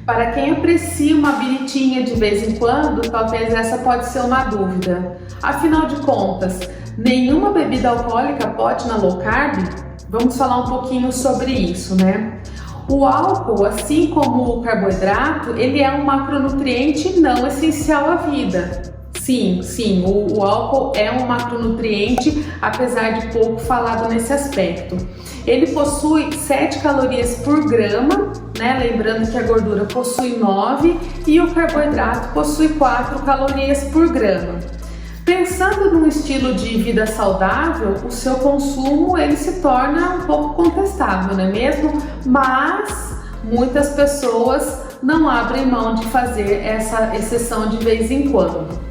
Para quem aprecia uma biritinha de vez em quando, talvez essa pode ser uma dúvida. Afinal de contas, nenhuma bebida alcoólica pode ir na low carb? Vamos falar um pouquinho sobre isso, né? O álcool, assim como o carboidrato, ele é um macronutriente não essencial à vida. Sim, o álcool é um macronutriente, apesar de pouco falado nesse aspecto. Ele possui 7 calorias por grama, né? Lembrando que a gordura possui 9 e o carboidrato possui 4 calorias por grama. Pensando num estilo de vida saudável, o seu consumo ele se torna um pouco contestável, não é mesmo? Mas muitas pessoas não abrem mão de fazer essa exceção de vez em quando.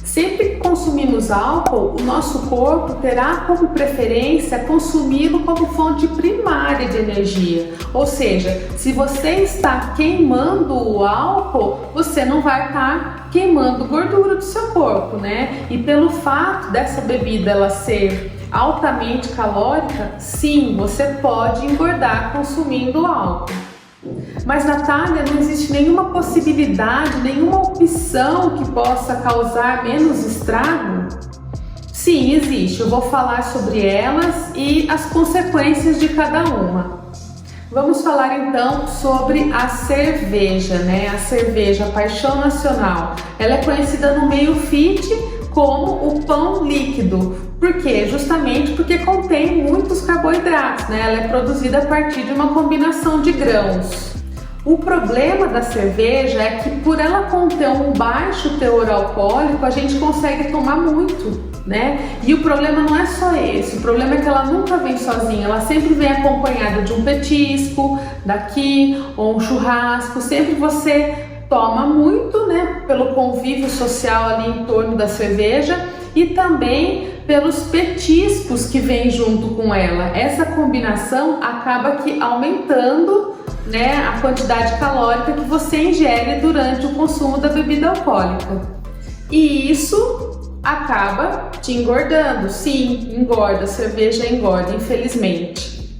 Sempre que consumimos álcool, o nosso corpo terá como preferência consumi-lo como fonte primária de energia. Ou seja, se você está queimando o álcool, você não vai estar queimando gordura do seu corpo, né? E pelo fato dessa bebida ela ser altamente calórica, sim, você pode engordar consumindo álcool. Mas, Natália, não existe nenhuma possibilidade, nenhuma opção que possa causar menos estrago? Sim, existe. Eu vou falar sobre elas e as consequências de cada uma. Vamos falar então sobre a cerveja, né? A cerveja, paixão nacional. Ela é conhecida no meio fit como o pão líquido. Por quê? Justamente porque contém muitos carboidratos, né? Ela é produzida a partir de uma combinação de grãos. O problema da cerveja é que por ela conter um baixo teor alcoólico, a gente consegue tomar muito, né? E o problema não é só esse, o problema é que ela nunca vem sozinha, ela sempre vem acompanhada de um petisco daqui ou um churrasco, sempre você toma muito, né? Pelo convívio social ali em torno da cerveja e também pelos petiscos que vêm junto com ela. Essa combinação acaba que aumentando, né, a quantidade calórica que você ingere durante o consumo da bebida alcoólica. E isso acaba te engordando. Sim, engorda, a cerveja engorda, infelizmente.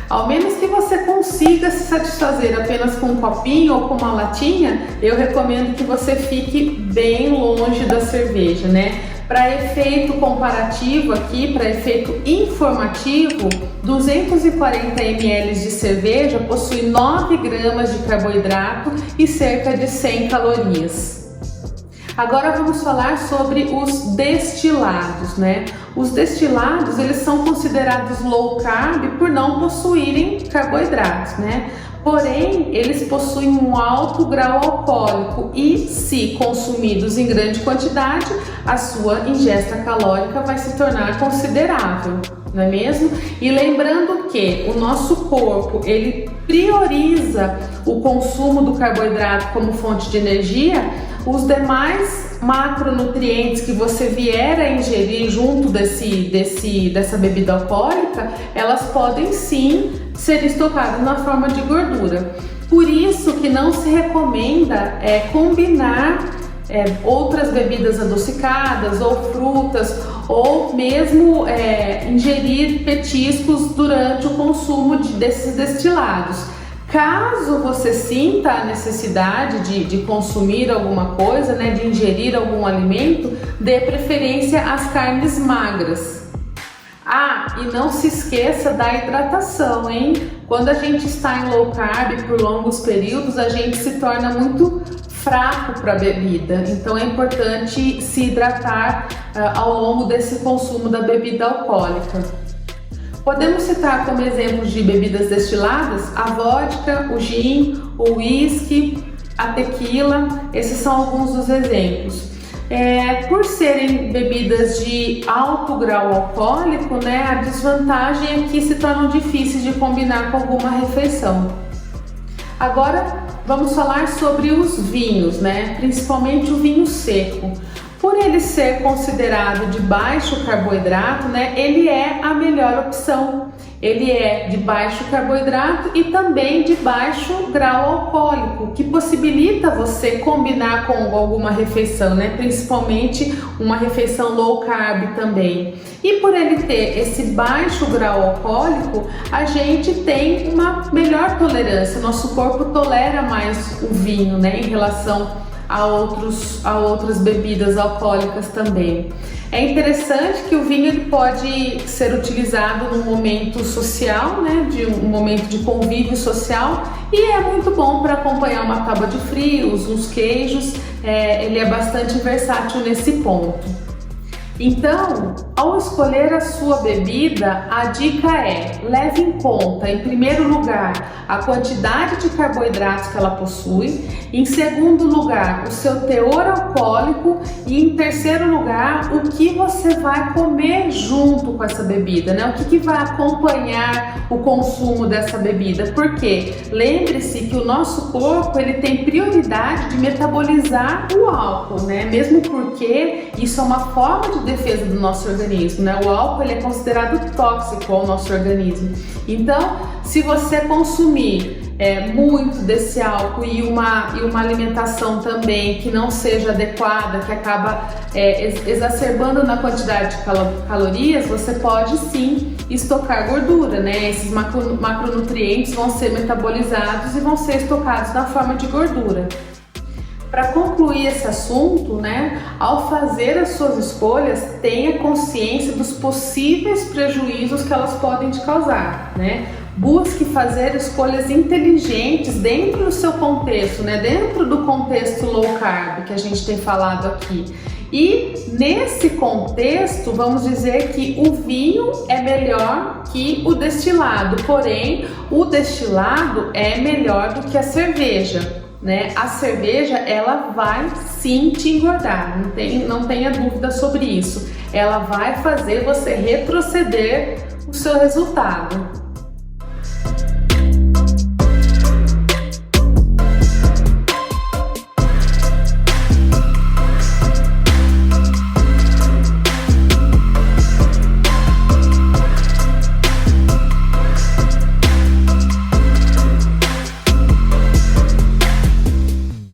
Ao menos que você consiga se satisfazer apenas com um copinho ou com uma latinha, eu recomendo que você fique bem longe da cerveja, né? Para efeito comparativo aqui, para efeito informativo, 240 ml de cerveja possui 9 gramas de carboidrato e cerca de 100 calorias. Agora vamos falar sobre os destilados, né? Os destilados, eles são considerados low carb por não possuírem carboidratos, né? Porém, eles possuem um alto grau alcoólico e, se consumidos em grande quantidade, a sua ingesta calórica vai se tornar considerável, não é mesmo? E lembrando que o nosso corpo, ele prioriza o consumo do carboidrato como fonte de energia, os demais macronutrientes que você vier a ingerir junto dessa bebida alcoólica, elas podem sim ser estocadas na forma de gordura. Por isso que não se recomenda combinar outras bebidas adocicadas ou frutas ou mesmo ingerir petiscos durante o consumo desses destilados. Caso você sinta a necessidade de consumir alguma coisa, né, de ingerir algum alimento, dê preferência às carnes magras. Ah, e não se esqueça da hidratação, hein? Quando a gente está em low carb por longos períodos, a gente se torna muito fraco para a bebida. Então é importante se hidratar ao longo desse consumo da bebida alcoólica. Podemos citar como exemplos de bebidas destiladas a vodka, o gin, o whisky, a tequila. Esses são alguns dos exemplos. Por serem bebidas de alto grau alcoólico, né, a desvantagem é que se tornam difíceis de combinar com alguma refeição. Agora vamos falar sobre os vinhos, né, principalmente o vinho seco. Por ele ser considerado de baixo carboidrato, né, ele é a melhor opção. Ele é de baixo carboidrato e também de baixo grau alcoólico, que possibilita você combinar com alguma refeição, né? Principalmente uma refeição low carb também. E por ele ter esse baixo grau alcoólico, a gente tem uma melhor tolerância, nosso corpo tolera mais o vinho, né? Em relação a outras bebidas alcoólicas também. É interessante que o vinho ele pode ser utilizado num momento social, né, de um momento de convívio social, e é muito bom para acompanhar uma tábua de frios, uns queijos. Ele é bastante versátil nesse ponto. Então, ao escolher a sua bebida, a dica é: leve em conta, em primeiro lugar, a quantidade de carboidratos que ela possui, em segundo lugar, o seu teor alcoólico e em terceiro lugar, o que você vai comer junto com essa bebida, né? O que vai acompanhar o consumo dessa bebida? Porque lembre-se que o nosso corpo ele tem prioridade de metabolizar o álcool, né? Mesmo porque isso é uma forma de defesa do nosso organismo, né? O álcool ele é considerado tóxico ao nosso organismo. Então, se você consumir muito desse álcool e uma alimentação também que não seja adequada, que acaba exacerbando na quantidade de calorias, você pode sim estocar gordura, né? Esses macronutrientes vão ser metabolizados e vão ser estocados na forma de gordura. Para concluir esse assunto, né, ao fazer as suas escolhas, tenha consciência dos possíveis prejuízos que elas podem te causar, né? Busque fazer escolhas inteligentes dentro do seu contexto, né? Dentro do contexto low carb que a gente tem falado aqui. E nesse contexto, vamos dizer que o vinho é melhor que o destilado, porém, o destilado é melhor do que a cerveja, né? A cerveja, ela vai sim te engordar, não tenha dúvida sobre isso. Ela vai fazer você retroceder o seu resultado.